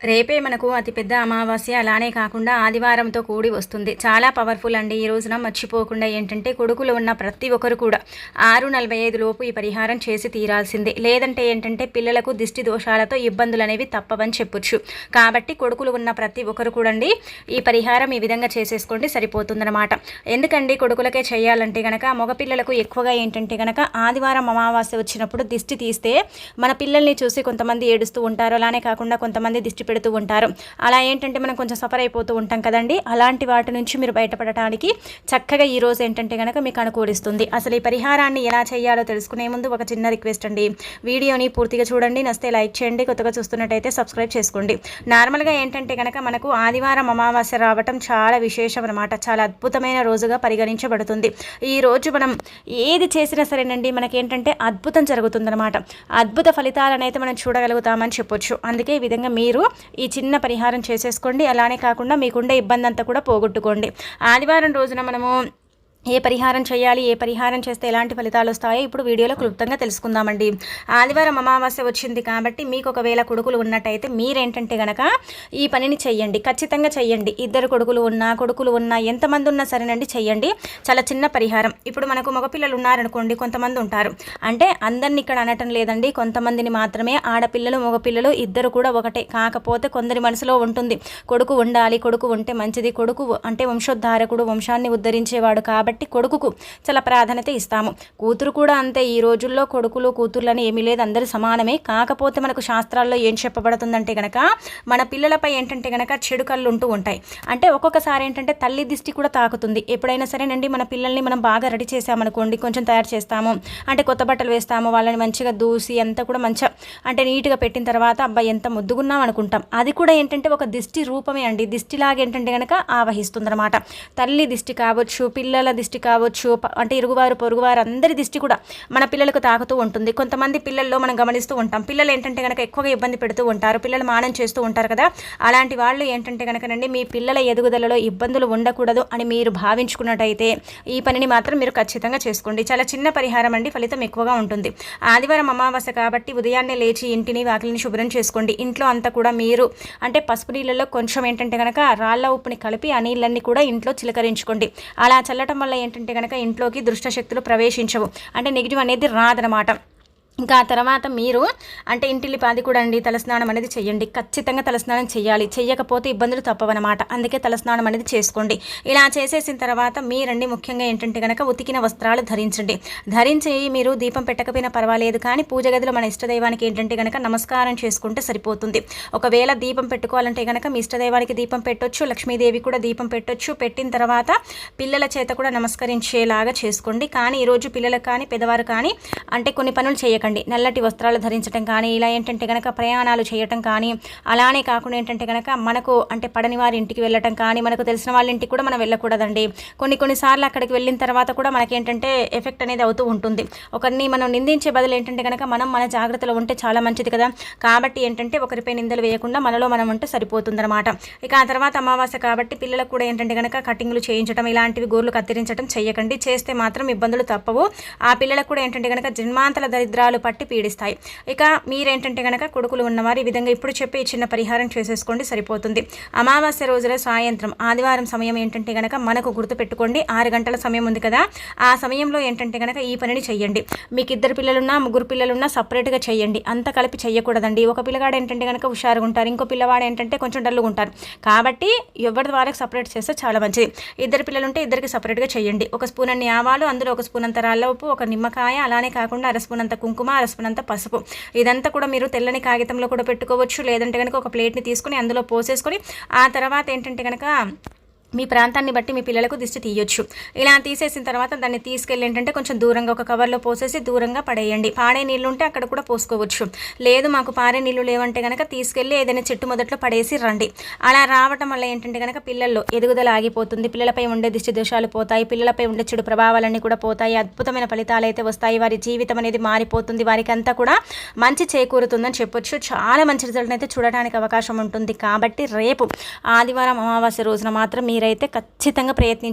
రేపే మనకు అతిపెద్ద అమావాస్య. అలానే కాకుండా ఆదివారంతో కూడి వస్తుంది. చాలా పవర్ఫుల్ అండి. ఈ రోజున మర్చిపోకుండా ఏంటంటే కొడుకులు ఉన్న ప్రతి ఒక్కరు కూడా 6:45 లోపు ఈ పరిహారం చేసి తీరాల్సిందే. లేదంటే ఏంటంటే పిల్లలకు దిష్టి దోషాలతో ఇబ్బందులు అనేవి తప్పవని చెప్పొచ్చు. కాబట్టి కొడుకులు ఉన్న ప్రతి ఒక్కరు కూడా ఈ పరిహారం ఈ విధంగా చేసేసుకోండి, సరిపోతుందన్నమాట. ఎందుకండి కొడుకులకే చేయాలంటే గనక మగపిల్లలకు ఎక్కువగా ఏంటంటే గనక ఆదివారం అమావాస్య వచ్చినప్పుడు దిష్టి తీస్తే మన పిల్లల్ని చూసి కొంతమంది ఏడుస్తూ ఉంటారు. అలానే కాకుండా కొంతమంది దిష్టి పెడుతూ ఉంటారు. అలా ఏంటంటే మనం కొంచెం సఫర్ అయిపోతూ ఉంటాం కదండి. అలాంటి వాటి నుంచి మీరు బయటపడటానికి చక్కగా ఈ రోజు ఏంటంటే కనుక మీకు అనుకూలిస్తుంది. అసలు ఈ పరిహారాన్ని ఎలా చేయాలో తెలుసుకునే ముందు ఒక చిన్న రిక్వెస్ట్ అండి. వీడియోని పూర్తిగా చూడండి, నచ్చితే లైక్ చేయండి, కొత్తగా చూస్తున్నట్టయితే సబ్స్క్రైబ్ చేసుకోండి. నార్మల్గా ఏంటంటే కనుక మనకు ఆదివారం అమావాస్య రావటం చాలా విశేషం అనమాట. చాలా అద్భుతమైన రోజుగా పరిగణించబడుతుంది. ఈ రోజు మనం ఏది చేసినా సరేనండి మనకేంటంటే అద్భుతం జరుగుతుందన్నమాట. అద్భుత ఫలితాలను అయితే మనం చూడగలుగుతామని చెప్పొచ్చు. అందుకే ఈ విధంగా మీరు ఈ చిన్న పరిహారం చేసేసుకోండి. అలానే కాకుండా మీకుండే ఇబ్బంది అంతా కూడా పోగొట్టుకోండి. ఆదివారం రోజున మనము ఏ పరిహారం చేయాలి, ఏ పరిహారం చేస్తే ఎలాంటి ఫలితాలు వస్తాయో ఇప్పుడు వీడియోలో క్లుప్తంగా తెలుసుకుందామండి. ఆదివారం అమావాస్య వచ్చింది కాబట్టి మీకు ఒకవేళ కొడుకులు ఉన్నట్టయితే మీరేంటంటే గనక ఈ పనిని చెయ్యండి, ఖచ్చితంగా చెయ్యండి. ఇద్దరు కొడుకులు ఉన్నా ఎంతమంది ఉన్నా సరేనండి చెయ్యండి. చాలా చిన్న పరిహారం. ఇప్పుడు మనకు మగపిల్లలు ఉన్నారనుకోండి, కొంతమంది ఉంటారు. అంటే అందరిని ఇక్కడ అనటం లేదండి, కొంతమందిని మాత్రమే. ఆడపిల్లలు మగపిల్లలు ఇద్దరు కూడా ఒకటే. కాకపోతే కొందరి మనసులో ఉంటుంది కొడుకు ఉండాలి, కొడుకు ఉంటే మంచిది, కొడుకు అంటే వంశోద్ధారకుడు, వంశాన్ని ఉద్ధరించేవాడు కాబట్టి కొడుకుకు చాలా ప్రాధాన్యత ఇస్తాము. కూతురు కూడా అంతే. ఈ రోజుల్లో కొడుకులు కూతుర్లని ఏమీ లేదు, అందరూ సమానమే. కాకపోతే మనకు శాస్త్రాల్లో ఏం చెప్పబడుతుందంటే గనక మన పిల్లలపై ఏంటంటే గనక చెడు కళ్ళు ఉంటూ ఉంటాయి. అంటే ఒక్కొక్కసారి ఏంటంటే తల్లి దిష్టి కూడా తాకుతుంది. ఎప్పుడైనా సరేనండి మన పిల్లల్ని మనం బాగా రెడీ చేసామనుకోండి, కొంచెం తయారు చేస్తాము, అంటే కొత్త బట్టలు వేస్తాము, వాళ్ళని మంచిగా దూసి అంతా కూడా మంచిగా అంటే నీట్గా పెట్టిన తర్వాత అబ్బాయి ఎంత ముద్దుగున్నాం అనుకుంటాం. అది కూడా ఏంటంటే ఒక దిష్టి రూపమే అండి. దిష్టిలాగా ఏంటంటే గనక ఆవహిస్తుంది అనమాట. తల్లి దిష్టి కావచ్చు, పిల్లల దిష్టి కావచ్చు, అంటే ఇరుగువారు పొరుగువారు అందరి దిష్టి కూడా మన పిల్లలకు తాకుతూ ఉంటుంది. కొంతమంది పిల్లల్లో మనం గమనిస్తూ ఉంటాం, పిల్లలు ఏంటంటే కనుక ఎక్కువగా ఇబ్బంది పెడుతూ ఉంటారు, పిల్లలు మానం చేస్తూ ఉంటారు కదా. అలాంటి వాళ్ళు ఏంటంటే కనుకనండి మీ పిల్లల ఎదుగుదలలో ఇబ్బందులు ఉండకూడదు అని మీరు భావించుకున్నట్టయితే ఈ పనిని మాత్రం మీరు ఖచ్చితంగా చేసుకోండి. చాలా చిన్న పరిహారం అండి, ఫలితం ఎక్కువగా ఉంటుంది. ఆదివారం అమావాస్య కాబట్టి ఉదయాన్నే లేచి ఇంటిని వాకిలిని శుభ్రం చేసుకోండి. ఇంట్లో అంతా కూడా మీరు అంటే పసుపు నీళ్ళలో కొంచెం ఏంటంటే కనుక రాళ్ళ ఉప్పుని కలిపి ఆ నీళ్ళన్నీ కూడా ఇంట్లో చిలకరించుకోండి. అలా చల్లటం వల్ల ఏంటంటే కనుక ఇంట్లోకి దుష్ట శక్తులు ప్రవేశించవు, అంటే నెగిటివ్ అనేది రాదనమాట. ఇంకా ఆ తర్వాత మీరు అంటే ఇంటిల్లిపాది కూడా అండి తలస్నానం అనేది చేయండి. ఖచ్చితంగా తలస్నానం చేయాలి, చెయ్యకపోతే ఇబ్బందులు తప్పవన్నమాట. అందుకే తలస్నానం అనేది చేసుకోండి. ఇలా చేసేసిన తర్వాత మీరండి ముఖ్యంగా ఏంటంటే కనుక ఉతికిన వస్త్రాలు ధరించి మీరు దీపం పెట్టకపోయినా పర్వాలేదు, కానీ పూజ గదిలో మన ఇష్టదైవానికి ఏంటంటే కనుక నమస్కారం చేసుకుంటే సరిపోతుంది. ఒకవేళ దీపం పెట్టుకోవాలంటే కనుక మీ ఇష్టదైవానికి దీపం పెట్టొచ్చు, లక్ష్మీదేవి కూడా దీపం పెట్టొచ్చు. పెట్టిన తర్వాత పిల్లల చేత కూడా నమస్కరించేలాగా చేసుకోండి. కానీ ఈరోజు పిల్లలకు కానీ పెద్దవారు కానీ అంటే కొన్ని పనులు చేయకండి. నల్లటి వస్త్రాలు ధరించడం కానీ, ఇలా ఏంటంటే కనుక ప్రయాణాలు చేయటం కానీ, అలానే కాకుండా ఏంటంటే కనుక మనకు అంటే పడని వారి ఇంటికి వెళ్ళటం కానీ, మనకు తెలిసిన వాళ్ళ ఇంటికి కూడా మనం వెళ్ళకూడదండి. కొన్నిసార్లు అక్కడికి వెళ్ళిన తర్వాత కూడా మనకేంటంటే ఎఫెక్ట్ అనేది అవుతూ ఉంటుంది. ఒకరిని మనం నిందించే బదులు ఏంటంటే కనుక మనం మన జాగ్రత్తలో ఉంటే చాలా మంచిది కదా. కాబట్టి ఏంటంటే ఒకరిపై నిందలు వేయకుండా మనలో మనం ఉంటే సరిపోతుందన్నమాట. ఇక ఆ తర్వాత అమావాస్య కాబట్టి పిల్లలకు కూడా ఏంటంటే కనుక కటింగ్లు చేయించడం, ఇలాంటివి గోర్లు కత్తిరించడం చేయకండి. చేస్తే మాత్రం ఇబ్బందులు తప్పవు. ఆ పిల్లలకు కూడా ఏంటంటే కనుక జన్మాంతర దరిద్రాలు పట్టి పీడిస్తాయి. ఇక మీరేంటంటే కనుక కొడుకులు ఉన్నవారు ఈ విధంగా ఇప్పుడు చెప్పే చిన్న పరిహారం చేసేసుకోండి, సరిపోతుంది. అమావాస్య రోజుల సాయంత్రం ఆదివారం సమయం ఏంటంటే కనుక మనకు గుర్తుపెట్టుకోండి 6 గంటల సమయం ఉంది కదా. ఆ సమయంలో ఏంటంటే కనుక ఈ పనిని చెయ్యండి. మీకు 2 పిల్లలున్నా 3 పిల్లలున్నా సపరేట్గా చెయ్యండి, అంత కలిపి చెయ్యకూడదండి. ఒక పిల్లగాడు ఏంటంటే కనుక హుషారుగా ఉంటారు, ఇంకో పిల్లవాడు ఏంటంటే కొంచెం డల్లుగా ఉంటారు. కాబట్టి ఎవరి వారికి సపరేట్ చేస్తే చాలా మంచిది. 2 పిల్లలు ఉంటే 2కి సపరేట్గా చెయ్యండి. 1 స్పూన్ అన్ని ఆవాలు, అందులో 1 స్పూన్ అంత రాళ్ళ ఉప్పు, 1 నిమ్మకాయ, అలానే కాకుండా 1/2 స్పూన్ అంత కుంకుమ, 1/2 స్పూన్ అంత పసుపు. ఇదంతా కూడా మీరు తెల్లని కాగితంలో కూడా పెట్టుకోవచ్చు. లేదంటే కనుక ఒక ప్లేట్ని తీసుకుని అందులో పోసేసుకొని ఆ తర్వాత ఏంటంటే కనుక మీ ప్రాంతాన్ని బట్టి మీ పిల్లలకు దిష్టి తీయొచ్చు. ఇలా తీసేసిన తర్వాత దాన్ని తీసుకెళ్ళి ఏంటంటే కొంచెం దూరంగా ఒక కవర్లో పోసేసి దూరంగా పడేయండి. పాడే నీళ్ళు ఉంటే అక్కడ కూడా పోసుకోవచ్చు. లేదు మాకు పారే నీళ్ళు లేవంటే కనుక తీసుకెళ్ళి ఏదైనా చెట్టు మొదట్లో పడేసి రండి. అలా రావటం వల్ల ఏంటంటే కనుక పిల్లల్లో ఎదుగుదల ఆగిపోతుంది, పిల్లలపై ఉండే దిష్టి దోషాలు పోతాయి, పిల్లలపై ఉండే చెడు ప్రభావాలన్నీ కూడా పోతాయి, అద్భుతమైన ఫలితాలు అయితే వస్తాయి, వారి జీవితం అనేది మారిపోతుంది, వారికి అంతా కూడా మంచి చేకూరుతుందని చెప్పొచ్చు. చాలా మంచి రిజల్ట్ అయితే చూడడానికి అవకాశం ఉంటుంది. కాబట్టి రేపు ఆదివారం అమావాస్య రోజున మాత్రం మీరు మీరైతే ఖచ్చితంగా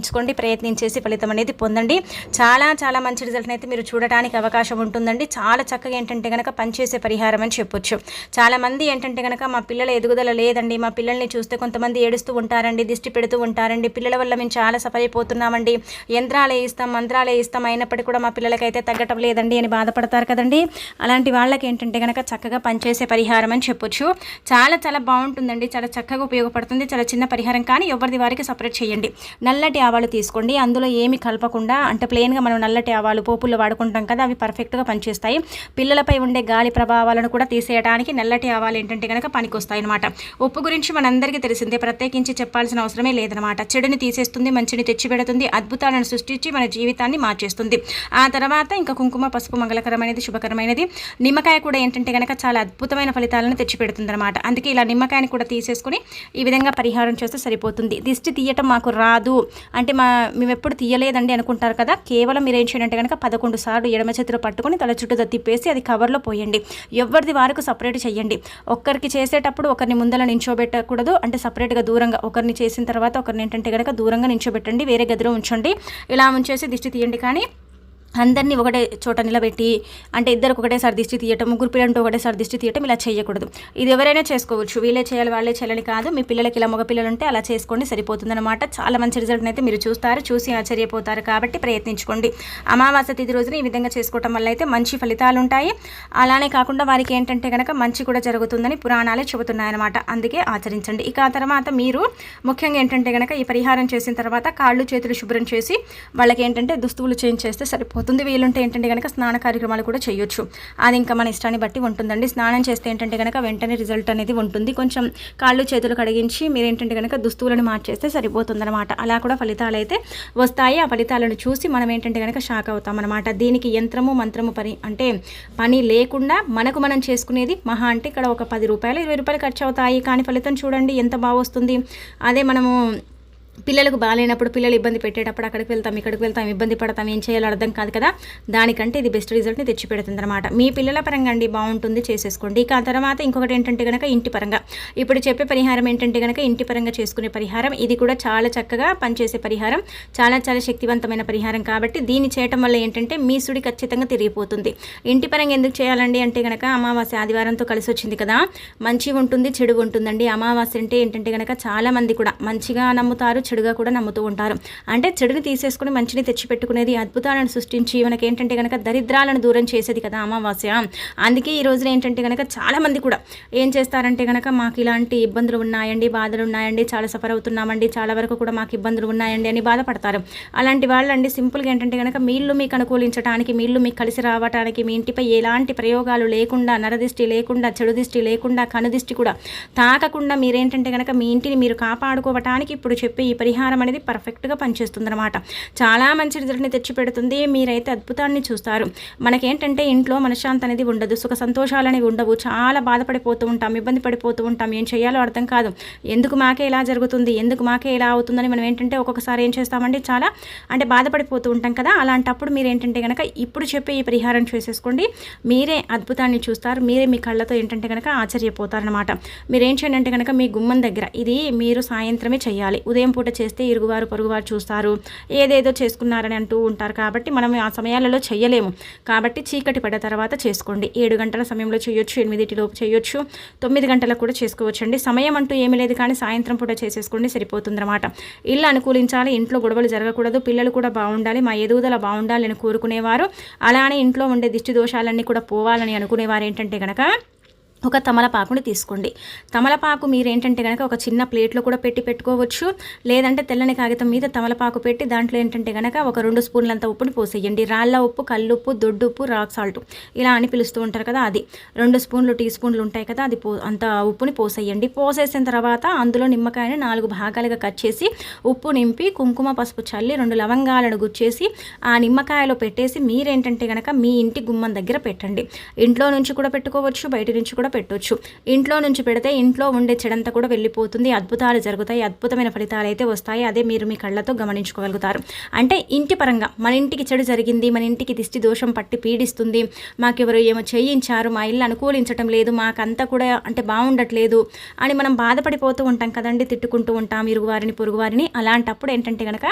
ప్రయత్నించేసి ఫలితం అనేది పొందండి. చాలా చాలా మంచి రిజల్ట్ని అయితే మీరు చూడటానికి అవకాశం ఉంటుందండి. చాలా చక్కగా ఏంటంటే కనుక పనిచేసే పరిహారం అని చెప్పొచ్చు. చాలామంది ఏంటంటే కనుక మా పిల్లల ఎదుగుదల లేదండి, మా పిల్లల్ని చూస్తే కొంతమంది ఏడుస్తూ ఉంటారండి, దిష్టి పెడుతూ ఉంటారండి, పిల్లల వల్ల మేము చాలా సఫర్ అయిపోతున్నామండి, యంత్రాలే ఇస్తాం మంత్రాలే ఇస్తాం అయినప్పటికీ కూడా మా పిల్లలకైతే తగ్గటం లేదండి అని బాధపడతారు కదండి. అలాంటి వాళ్ళకి ఏంటంటే కనుక చక్కగా పనిచేసే పరిహారం అని చెప్పొచ్చు. చాలా చాలా బాగుంటుందండి, చాలా చక్కగా ఉపయోగపడుతుంది. చాలా చిన్న పరిహారం కానీ ఎవరిది వారికి సపరేట్ చేయండి. నల్లటి ఆవాలు తీసుకోండి, అందులో ఏమి కలపకుండా, అంటే ప్లెయిన్గా మనం నల్లటి ఆవాలు పోపుల్లో వాడుకుంటాం కదా, అవి పర్ఫెక్ట్గా పనిచేస్తాయి. పిల్లలపై ఉండే గాలి ప్రభావాలను కూడా తీసేయడానికి నల్లటి ఆవాలు ఏంటంటే కనుక పనికొస్తాయి అనమాట. ఉప్పు గురించి మనందరికీ తెలిసిందే, ప్రత్యేకించి చెప్పాల్సిన అవసరమే లేదనమాట. చెడుని తీసేస్తుంది, మంచిని తెచ్చిపెడుతుంది, అద్భుతాలను సృష్టించి మన జీవితాన్ని మార్చేస్తుంది. ఆ తర్వాత ఇంకా కుంకుమ, పసుపు మంగళకరమైనది, శుభకరమైనది. నిమ్మకాయ కూడా ఏంటంటే కనుక చాలా అద్భుతమైన ఫలితాలను తెచ్చిపెడుతుంది అనమాట. అందుకే ఇలా నిమ్మకాయని కూడా తీసేసుకుని ఈ విధంగా పరిహారం చేస్తే సరిపోతుంది. దిష్టి తీయటం మాకు రాదు అంటే మేము ఎప్పుడు తీయలేదండి అనుకుంటారు కదా, కేవలం మీరు ఏం చేయండి అంటే కనుక 11 సార్లు ఎడమ చేతిలో పట్టుకొని తల చుట్టూ తిప్పేసి అది కవర్లో పోయండి. ఎవరిది వారికి సపరేట్ చేయండి. ఒక్కరికి చేసేటప్పుడు ఒకరిని ముందర నించోబెట్టకూడదు, అంటే సపరేట్గా దూరంగా ఒకరిని చేసిన తర్వాత ఒకరిని ఏంటంటే కనుక దూరంగా నించోబెట్టండి, వేరే గదిలో ఉంచండి. ఇలా ఉంచేసి దిష్టి తీయండి. కానీ అందరినీ ఒకటే చోట నిలబెట్టి, అంటే ఇద్దరికి ఒకటేసారి దిష్టి తీయటం, ముగ్గురు పిల్లలంటే ఒకటేసారి దిష్టి తీయటం ఇలా చేయకూడదు. ఇది ఎవరైనా చేసుకోవచ్చు, వీళ్ళే చేయాలి వాళ్ళే చేయాలని కాదు. మీ పిల్లలకి ఇలా మగ పిల్లలు ఉంటే అలా చేసుకోండి, సరిపోతుందన్నమాట. చాలా మంచి రిజల్ట్ని అయితే మీరు చూస్తారు, చూసి ఆశ్చర్యపోతారు. కాబట్టి ప్రయత్నించుకోండి. అమావాస్య తిథి రోజున ఈ విధంగా చేసుకోవటం వల్ల అయితే మంచి ఫలితాలు ఉంటాయి. అలానే కాకుండా వారికి ఏంటంటే కనుక మంచి కూడా జరుగుతుందని పురాణాలే చెబుతున్నాయన్నమాట. అందుకే ఆచరించండి. ఇక ఆ తర్వాత మీరు ముఖ్యంగా ఏంటంటే కనుక ఈ పరిహారం చేసిన తర్వాత కాళ్ళు చేతులు శుభ్రం చేసి వాళ్ళకి ఏంటంటే దుస్తువులు చేంజ్ చేస్తే సరిపోతుంది. వీలుంటే ఏంటంటే కనుక స్నాన కార్యక్రమాలు కూడా చేయొచ్చు. అది ఇంకా మన ఇష్టాన్ని బట్టి ఉంటుందండి. స్నానం చేస్తే ఏంటంటే కనుక వెంటనే రిజల్ట్ అనేది ఉంటుంది. కొంచెం కాళ్ళు చేతులు కడిగించి మీరు ఏంటంటే కనుక దుస్తువులను మార్చేస్తే సరిపోతుందన్నమాట. అలా కూడా ఫలితాలు అయితే వస్తాయి. ఆ ఫలితాలను చూసి మనం ఏంటంటే కనుక షాక్ అవుతాం అనమాట. దీనికి యంత్రము మంత్రము పని లేకుండా మనకు మనం చేసుకునేది మహా అంటే ఇక్కడ ఒక 10 రూపాయలు 20 రూపాయలు ఖర్చు అవుతాయి. కానీ ఫలితం చూడండి ఎంత బాగా వస్తుంది. అదే మనము పిల్లలకు బాగాలేనప్పుడు, పిల్లలు ఇబ్బంది పెట్టేటప్పుడు అక్కడికి వెళ్తాం ఇక్కడికి వెళ్తాం, ఇబ్బంది పడతాం, ఏం చేయాలో అర్థం కాదు కదా, దానికంటే ఇది బెస్ట్ రిజల్ట్ని తెచ్చిపెడుతుంది అనమాట. మీ పిల్లల పరంగా అండి బాగుంటుంది, చేసేసుకోండి. ఇక ఆ తర్వాత ఇంకొకటి ఏంటంటే కనుక ఇంటి పరంగా ఇప్పుడు చెప్పే పరిహారం ఏంటంటే కనుక ఇంటి పరంగా చేసుకునే పరిహారం. ఇది కూడా చాలా చక్కగా పనిచేసే పరిహారం, చాలా చాలా శక్తివంతమైన పరిహారం. కాబట్టి దీన్ని చేయటం వల్ల ఏంటంటే మీ సుడి ఖచ్చితంగా తిరిగిపోతుంది. ఇంటి పరంగా ఎందుకు చేయాలండి అంటే కనుక అమావాస్య ఆదివారంతో కలిసి వచ్చింది కదా, మంచి ఉంటుంది చెడు ఉంటుందండి. అమావాస్య అంటే ఏంటంటే కనుక చాలా మంది కూడా మంచిగా నమ్ముతారు, చెడుగా కూడా నమ్ముతూ ఉంటారు. అంటే చెడుని తీసేసుకుని మంచిని తెచ్చిపెట్టుకునేది, అద్భుతాలను సృష్టించి మనకి ఏంటంటే కనుక దరిద్రాలను దూరం చేసేది కదా అమావాస్య. అందుకే ఈ రోజున ఏంటంటే కనుక చాలా మంది కూడా ఏం చేస్తారంటే కనుక మాకు ఇలాంటి ఇబ్బందులు ఉన్నాయండి, బాధలు ఉన్నాయండి, చాలా సఫర్ అవుతున్నామండి, చాలా వరకు కూడా మాకు ఇబ్బందులు ఉన్నాయండి అని బాధపడతారు. అలాంటి వాళ్ళండి సింపుల్గా ఏంటంటే కనుక మీళ్ళు మీకు అనుకూలించడానికి, మీళ్ళు మీకు కలిసి రావడానికి, మీ ఇంటిపై ఎలాంటి ప్రయోగాలు లేకుండా, నరదిష్టి లేకుండా, చెడు దిష్టి లేకుండా, కనుదిష్టి కూడా తాకకుండా మీరేంటంటే కనుక మీ ఇంటిని మీరు కాపాడుకోవటానికి ఇప్పుడు చెప్పే ఈ పరిహారం అనేది పర్ఫెక్ట్గా పనిచేస్తుంది అనమాట. చాలా మంచి రిజల్ట్ని తెచ్చిపెడుతుంది. మీరైతే అద్భుతాన్ని చూస్తారు. మనకేంటంటే ఇంట్లో మనశ్శాంతి అనేది ఉండదు, సుఖ సంతోషాలు అనేవి ఉండవు, చాలా బాధపడిపోతూ ఉంటాం, ఇబ్బంది పడిపోతూ ఉంటాం, ఏం చేయాలో అర్థం కాదు, ఎందుకు మాకే ఇలా జరుగుతుంది, ఎందుకు మాకే ఇలా అవుతుందని మనం ఏంటంటే ఒక్కొక్కసారి ఏం చేస్తామండి, చాలా అంటే బాధపడిపోతూ ఉంటాం కదా. అలాంటప్పుడు మీరు ఏంటంటే కనుక ఇప్పుడు చెప్పే ఈ పరిహారం చేసేసుకోండి, మీరే అద్భుతాన్ని చూస్తారు, మీరే మీ కళ్ళతో ఏంటంటే కనుక ఆశ్చర్యపోతారనమాట. మీరేం చేయండి అంటే కనుక మీ గుమ్మం దగ్గర ఇది మీరు సాయంత్రమే చేయాలి. ఉదయం పూట చేస్తే ఇరుగువారు పొరుగువారు చూస్తారు, ఏదేదో చేసుకున్నారని అంటూ ఉంటారు. కాబట్టి మనం ఆ సమయాలలో చేయలేము. కాబట్టి చీకటి పడ్డ తర్వాత చేసుకోండి. 7 గంటల సమయంలో చేయొచ్చు, 8 చేయొచ్చు, 9 గంటలకు కూడా చేసుకోవచ్చండి. సమయం అంటూ ఏమీ లేదు, కానీ సాయంత్రం పూట చేసేసుకోండి, సరిపోతుందన్నమాట. ఇల్లు అనుకూలించాలి, ఇంట్లో గొడవలు జరగకూడదు, పిల్లలు కూడా బాగుండాలి, మా ఎదుగుదల బాగుండాలి అని కోరుకునేవారు, అలానే ఇంట్లో ఉండే దిష్టి దోషాలన్నీ కూడా పోవాలని అనుకునేవారు ఏంటంటే కనుక ఒక తమలపాకుని తీసుకోండి. తమలపాకు మీరు ఏంటంటే కనుక ఒక చిన్న ప్లేట్లో కూడా పెట్టుకోవచ్చు, లేదంటే తెల్లని కాగితం మీద తమలపాకు పెట్టి దాంట్లో ఏంటంటే కనుక ఒక 2 స్పూన్లంత ఉప్పుని పోసేయండి. రాళ్ళ ఉప్పు, కల్లుప్పు, దొడ్డుప్పు, రాక్ సాల్ట్ ఇలా అని పిలుస్తూ ఉంటారు కదా, అది 2 స్పూన్లు టీ స్పూన్లు ఉంటాయి కదా, అది అంత ఉప్పుని పోసేయండి. పోసేసిన తర్వాత అందులో నిమ్మకాయని 4 భాగాలుగా కట్ చేసి ఉప్పు నింపి కుంకుమ పసుపు చల్లి 2 లవంగాలను గుచ్చేసి ఆ నిమ్మకాయలో పెట్టేసి మీరేంటంటే కనుక మీ ఇంటి గుమ్మం దగ్గర పెట్టండి. ఇంట్లో నుంచి కూడా పెట్టుకోవచ్చు, బయట నుంచి కూడా పెట్టొచ్చు. ఇంట్లో నుంచి పెడితే ఇంట్లో ఉండే చెడంతా కూడా వెళ్ళిపోతుంది, అద్భుతాలు జరుగుతాయి, అద్భుతమైన ఫలితాలు అయితే వస్తాయి. అదే మీరు మీ కళ్ళతో గమనించుకోగలుగుతారు. అంటే ఇంటి పరంగా మన ఇంటికి చెడు జరిగింది, మన ఇంటికి దిష్టి దోషం పట్టి పీడిస్తుంది, మాకెవరు ఏమో చేయించారు, మా ఇల్లు అనుకూలించటం లేదు, మాకంతా కూడా అంటే బాగుండట్లేదు అని మనం బాధపడిపోతూ ఉంటాం కదండి, తిట్టుకుంటూ ఉంటాం ఇరుగువారిని పొరుగువారిని. అలాంటప్పుడు ఏంటంటే కనుక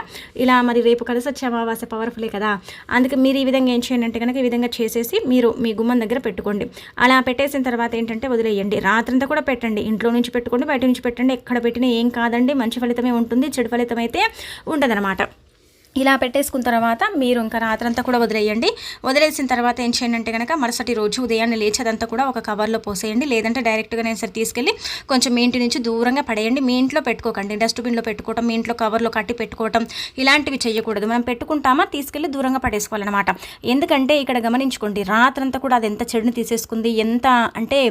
ఇలా మరి రేపు కలిసి వచ్చే అమావాస్య పవర్ఫుల్లే కదా, అందుకే మీరు ఈ విధంగా ఏం చేయండి అంటే కనుక ఈ విధంగా చేసేసి మీరు మీ గుమ్మం దగ్గర పెట్టుకోండి. అలా పెట్టేసిన తర్వాత ఏంటంటే వదిలేయండి. రాత్రంతా కూడా పెట్టండి, ఇంట్లో నుంచి పెట్టుకోండి, బయట నుంచి పెట్టండి, ఎక్కడ పెట్టినా ఏం కాదండి, మంచి ఫలితమే ఉంటుంది, చెడు ఫలితం అయితే ఉండదన్నమాట. ఇలా పెట్టేసుకున్న తర్వాత మీరు ఇంకా రాత్రంతా కూడా వదిలేయండి. వదిలేసిన తర్వాత ఏం చేయండి అంటే కనుక మరుసటి రోజు ఉదయాన్నే లేచేదంతా కూడా ఒక కవర్లో పోసేయండి, లేదంటే డైరెక్ట్గా నేను సరే తీసుకెళ్ళి కొంచెం మీ ఇంటి నుంచి దూరంగా పడేయండి. మీ ఇంట్లో పెట్టుకోకండి, డస్ట్బిన్లో పెట్టుకోవటం, మీ ఇంట్లో కవర్లో కట్టి పెట్టుకోవటం ఇలాంటివి చేయకూడదు. మనం పెట్టుకుంటామా తీసుకెళ్ళి దూరంగా పడేసుకోవాలన్నమాట. ఎందుకంటే ఇక్కడ గమనించుకోండి, రాత్రంతా కూడా అది ఎంత చెడుని తీసేసుకుంది, ఎంత అంటే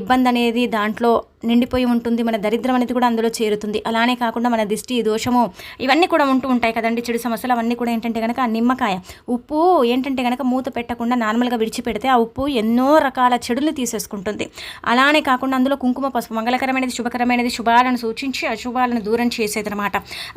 ఇబ్బంది అనేది దాంట్లో నిండిపోయి ఉంటుంది, మన దరిద్రం అనేది కూడా అందులో చేరుతుంది. అలానే కాకుండా మన దిష్టి దోషము ఇవన్నీ కూడా ఉంటూ ఉంటాయి కదండి, చెడు సమస్యలు అవన్నీ కూడా ఏంటంటే కనుక ఆ నిమ్మకాయ ఉప్పు ఏంటంటే కనుక మూత పెట్టకుండా నార్మల్గా విడిచిపెడితే ఆ ఉప్పు ఎన్నో రకాల చెడులు తీసేసుకుంటుంది. అలానే కాకుండా అందులో కుంకుమ పసుపు మంగళకరమైనది, శుభకరమైనది, శుభాలను సూచించి అశుభాలను దూరం చేసేది అనమాట.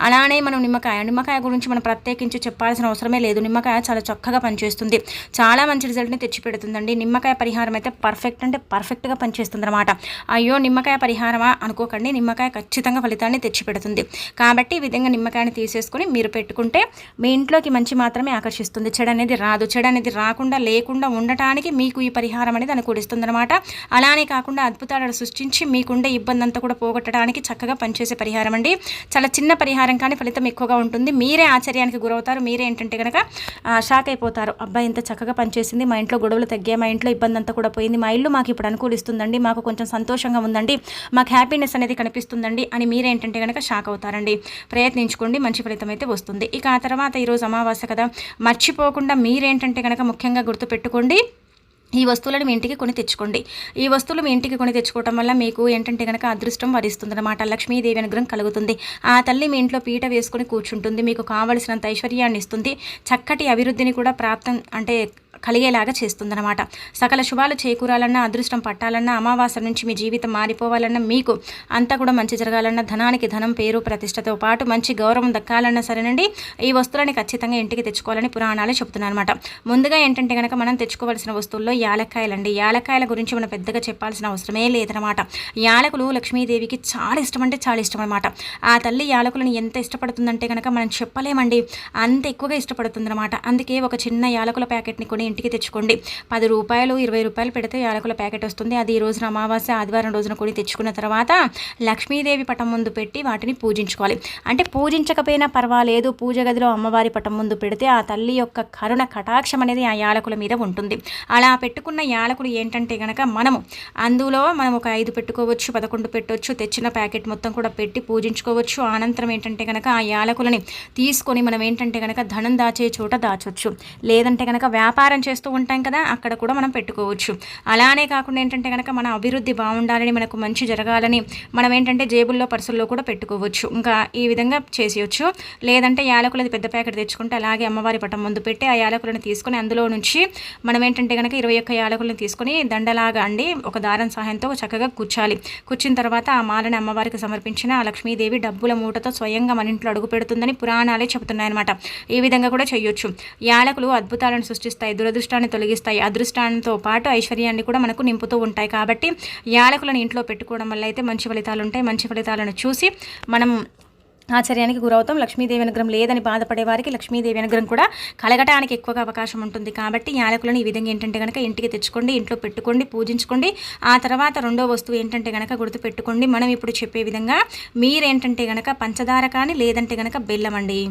అలానే మనం నిమ్మకాయ గురించి మనం ప్రత్యేకించి చెప్పాల్సిన అవసరమే లేదు. నిమ్మకాయ చాలా చక్కగా పనిచేస్తుంది, చాలా మంచి రిజల్ట్ని తెచ్చిపెడుతుందండి. నిమ్మకాయ పరిహారం అయితే పర్ఫెక్ట్గా పనిచేస్తుంది అనమాట. అయ్యో నిమ్మకాయ పరిహారమా అనుకోకండి, నిమ్మకాయ ఖచ్చితంగా ఫలితాన్ని తెచ్చిపెడుతుంది. కాబట్టి ఈ విధంగా నిమ్మకాయని తీసేసుకొని మీరు పెట్టుకుంటే మీ ఇంట్లోకి మంచి మాత్రమే ఆకర్షిస్తుంది, చెడు అనేది రాదు. చెడు అనేది రాకుండా లేకుండా ఉండటానికి మీకు ఈ పరిహారం అనేది అనుకూలిస్తుంది అనమాట. అలానే కాకుండా అద్భుతాలను సృష్టించి మీకుండే ఇబ్బంది అంతా కూడా పోగొట్టడానికి చక్కగా పనిచేసే పరిహారం అండి. చాలా చిన్న పరిహారం కానీ ఫలితం ఎక్కువగా ఉంటుంది. మీరే ఆశ్చర్యానికి గురవుతారు, మీరే ఏంటంటే కనుక షాక్ అయిపోతారు. అబ్బాయి ఇంత చక్కగా పనిచేసింది, మా ఇంట్లో గొడవలు తగ్గాయి, మా ఇంట్లో ఇబ్బంది అంతా కూడా పోయింది, మా ఇల్లు మాకు ఇప్పుడు అనుకూలిస్తుందండి, మాకు కొంచెం సంతోషంగా ఉందండి, మాకు హ్యాపీనెస్ అనేది కనిపిస్తుందండి అని మీరేంటంటే కనుక షాక్ అవుతారండి. ప్రయత్నించుకోండి, మంచి ఫలితం అయితే వస్తుంది. ఇక ఆ తర్వాత ఈరోజు అమావాస్య కదా, మర్చిపోకుండా మీరేంటంటే కనుక ముఖ్యంగా గుర్తుపెట్టుకోండి, ఈ వస్తువులను మీ ఇంటికి కొని తెచ్చుకోండి. ఈ వస్తువులు మీ ఇంటికి కొని తెచ్చుకోవటం వల్ల మీకు ఏంటంటే కనుక అదృష్టం వరిస్తుంది అనమాట, లక్ష్మీదేవి అనుగ్రహం కలుగుతుంది. ఆ తల్లి మీ ఇంట్లో పీట వేసుకొని కూర్చుంటుంది, మీకు కావలసినంత ఐశ్వర్యాన్ని ఇస్తుంది, చక్కటి అభివృద్ధిని కూడా ప్రాప్తం అంటే కలిగేలాగా చేస్తుందన్నమాట. సకల శుభాలు చేకూరాలన్నా, అదృష్టం పట్టాలన్నా, అమావాస్య నుంచి మీ జీవితం మారిపోవాలన్నా, మీకు అంతా కూడా మంచి జరగాలన్నా, ధనానికి ధనం, పేరు ప్రతిష్టతో పాటు మంచి గౌరవం దక్కాలన్నా సరేనండి, ఈ వస్తువులని ఖచ్చితంగా ఇంటికి తెచ్చుకోవాలని పురాణాలు చెప్తున్నారన్నమాట. ముందుగా ఏంటంటే కనుక మనం తెచ్చుకోవాల్సిన వస్తువుల్లో యాలక్కాయలండి. యాలక్కాయల గురించి మనం పెద్దగా చెప్పాల్సిన అవసరమే లేదనమాట. యాలకులు లక్ష్మీదేవికి చాలా ఇష్టం, అంటే చాలా ఇష్టం అనమాట. ఆ తల్లి యాలకులను ఎంత ఇష్టపడుతుందంటే కనుక మనం చెప్పలేమండి, అంత ఎక్కువగా ఇష్టపడుతుందన్నమాట. అందుకే ఒక చిన్న యాలకుల ప్యాకెట్ని కొని ఇంటికి తెచ్చుకోండి. 10 రూపాయలు 20 రూపాయలు పెడితే యాలకుల ప్యాకెట్ వస్తుంది. అది ఈ రోజున అమావాస్య ఆదివారం రోజున కొని తెచ్చుకున్న తర్వాత లక్ష్మీదేవి పటం ముందు పెట్టి వాటిని పూజించుకోవాలి. అంటే పూజించకపోయినా పర్వాలేదు, పూజ గదిలో అమ్మవారి పటం ముందు పెడితే ఆ తల్లి యొక్క కరుణ కటాక్షం అనేది ఆ యాలకుల మీద ఉంటుంది. అలా పెట్టుకున్న యాలకులు ఏంటంటే కనుక అందులో మనం ఒక 5 పెట్టుకోవచ్చు, 11 పెట్టవచ్చు, తెచ్చిన ప్యాకెట్ మొత్తం కూడా పెట్టి పూజించుకోవచ్చు. అనంతరం ఏంటంటే కనుక ఆ యాలకులని తీసుకొని మనం ఏంటంటే కనుక ధనం దాచే చోట దాచవచ్చు, లేదంటే కనుక వ్యాపారం చేస్తూ ఉంటాం కదా, అక్కడ కూడా మనం పెట్టుకోవచ్చు. అలానే కాకుండా ఏంటంటే కనుక మన అభివృద్ధి బాగుండాలని, మనకు మంచి జరగాలని మనం ఏంటంటే జేబుల్లో పర్సుల్లో కూడా పెట్టుకోవచ్చు. ఇంకా ఈ విధంగా చేసేయచ్చు. లేదంటే యాలకులది పెద్ద ప్యాకెట్ తెచ్చుకుంటే అలాగే అమ్మవారి పటం ముందు పెట్టి ఆ యాలకులను తీసుకొని అందులో నుంచి మనం ఏంటంటే కనుక 21 యాలకులను తీసుకొని దండలాగా అండి ఒక దారం సహాయంతో చక్కగా కూర్చాలి. కూర్చిన తర్వాత ఆ మాలని అమ్మవారికి సమర్పించిన ఆ లక్ష్మీదేవి డబ్బుల మూటతో స్వయంగా మన ఇంట్లో అడుగు పెడుతుందని పురాణాలే చెబుతున్నాయన్నమాట. ఈ విధంగా కూడా చేయొచ్చు. యాలకులు అద్భుతాలను సృష్టిస్తాయి, దురదృష్టాన్ని తొలగిస్తాయి, అదృష్టాంతో పాటు ఐశ్వర్యాన్ని కూడా మనకు నింపుతూ ఉంటాయి. కాబట్టి యాలకులను ఇంట్లో పెట్టుకోవడం వల్ల అయితే మంచి ఫలితాలు ఉంటాయి. మంచి ఫలితాలను చూసి మనం ఆశ్చర్యానికి గురవుతాం. లక్ష్మీదేవి అనుగ్రహం లేదని బాధపడే వారికి లక్ష్మీదేవి అనుగ్రహం కూడా కలగటానికి ఎక్కువగా అవకాశం ఉంటుంది. కాబట్టి యాలకులను ఈ విధంగా ఏంటంటే కనుక ఇంటికి తెచ్చుకోండి, ఇంట్లో పెట్టుకోండి, పూజించుకోండి. ఆ తర్వాత రెండో వస్తువు ఏంటంటే కనుక గుర్తుపెట్టుకోండి, మనం ఇప్పుడు చెప్పే విధంగా మీరేంటంటే కనుక పంచదార కానీ లేదంటే కనుక బెల్లం అండి,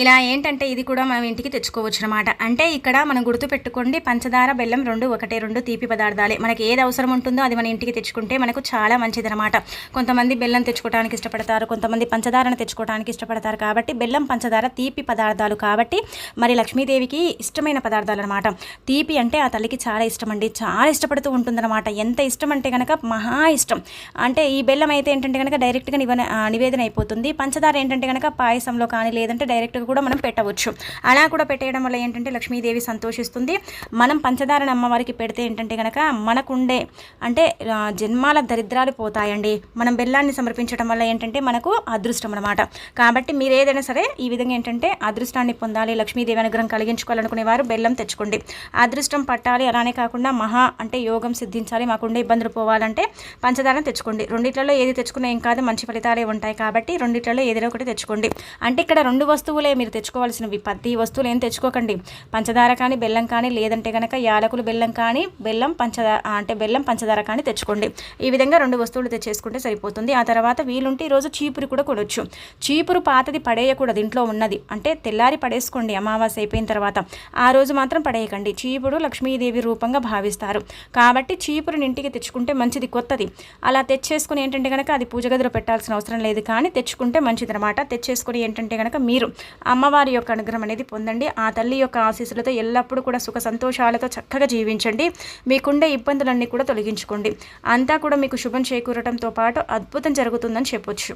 ఇలా ఏంటంటే ఇది కూడా మనం ఇంటికి తెచ్చుకోవచ్చు అనమాట. అంటే ఇక్కడ మనం గుర్తుపెట్టుకోండి, పంచదార బెల్లం రెండు తీపి పదార్థాలే. మనకి ఏది అవసరం ఉంటుందో అది మన ఇంటికి తెచ్చుకుంటే మనకు చాలా మంచిదనమాట. కొంతమంది బెల్లం తెచ్చుకోవడానికి ఇష్టపడతారు, కొంతమంది పంచదారను తెచ్చుకోవడానికి ఇష్టపడతారు. కాబట్టి బెల్లం పంచదార తీపి పదార్థాలు కాబట్టి మరి లక్ష్మీదేవికి ఇష్టమైన పదార్థాలు అనమాట. తీపి అంటే ఆ తల్లికి చాలా ఇష్టం అండి, చాలా ఇష్టపడుతూ ఉంటుందన్నమాట. ఎంత ఇష్టం అంటే కనుక మహా ఇష్టం. అంటే ఈ బెల్లం అయితే ఏంటంటే కనుక డైరెక్ట్గా నివేదన అయిపోతుంది. పంచదార ఏంటంటే కనుక పాయసంలో కానీ లేదంటే డైరెక్ట్గా అలాగ కూడా మనం పెట్టవచ్చు. అలా కూడా పెట్టేయడం వల్ల ఏంటంటే లక్ష్మీదేవి సంతోషిస్తుంది. మనం పంచదారని అమ్మవారికి పెడితే ఏంటంటే కనుక మనకుండే అంటే జన్మాల దరిద్రాలు పోతాయండి. మనం బెల్లాన్ని సమర్పించడం వల్ల ఏంటంటే మనకు అదృష్టం అనమాట. కాబట్టి మీరు ఏదైనా సరే ఈ విధంగా ఏంటంటే అదృష్టాన్ని పొందాలి, లక్ష్మీదేవి అనుగ్రహం కలిగించుకోవాలనుకునే వారు బెల్లం తెచ్చుకోండి. అదృష్టం పట్టాలి, అలానే కాకుండా మహా అంటే యోగం సిద్ధించాలి, మాకుండే ఇబ్బందులు పోవాలంటే పంచదారని తెచ్చుకోండి. రెండిట్లలో ఏది తెచ్చుకున్నా ఏం కాదు, మంచి ఫలితాలే ఉంటాయి. కాబట్టి రెండిట్లలో ఏదైనా ఒకటి తెచ్చుకోండి. అంటే ఇక్కడ 2 వస్తువులే మీరు తెచ్చుకోవాల్సినవి, 10 వస్తువులు ఏం తెచ్చుకోకండి. పంచదార కానీ బెల్లం కానీ, లేదంటే కనుక యాలకులు బెల్లం కానీ, బెల్లం పంచదార కానీ తెచ్చుకోండి. ఈ విధంగా 2 వస్తువులు తెచ్చేసుకుంటే సరిపోతుంది. ఆ తర్వాత వీలుంటే ఈరోజు చీపురు కూడా కొనొచ్చు. చీపురు పాతది పడేయకూడదు, ఇంట్లో ఉన్నది అంటే తెల్లారి పడేసుకోండి. అమావాస్య అయిపోయిన తర్వాత ఆ రోజు మాత్రం పడేయకండి. చీపురు లక్ష్మీదేవి రూపంగా భావిస్తారు కాబట్టి చీపురుని ఇంటికి తెచ్చుకుంటే మంచిది, కొత్తది. అలా తెచ్చేసుకుని ఏంటంటే కనుక అది పూజ గదిలో పెట్టాల్సిన అవసరం లేదు, కానీ తెచ్చుకుంటే మంచిది అనమాట. తెచ్చేసుకుని ఏంటంటే కనుక మీరు అమ్మవారి యొక్క అనుగ్రహం అనేది పొందండి. ఆ తల్లి యొక్క ఆశీస్సులతో ఎల్లప్పుడూ కూడా సుఖ సంతోషాలతో చక్కగా జీవించండి. మీకుండే ఇబ్బందులన్నీ కూడా తొలగించుకోండి. అంతా కూడా మీకు శుభం చేకూరటంతో పాటు అద్భుతం జరుగుతుందని చెప్పొచ్చు.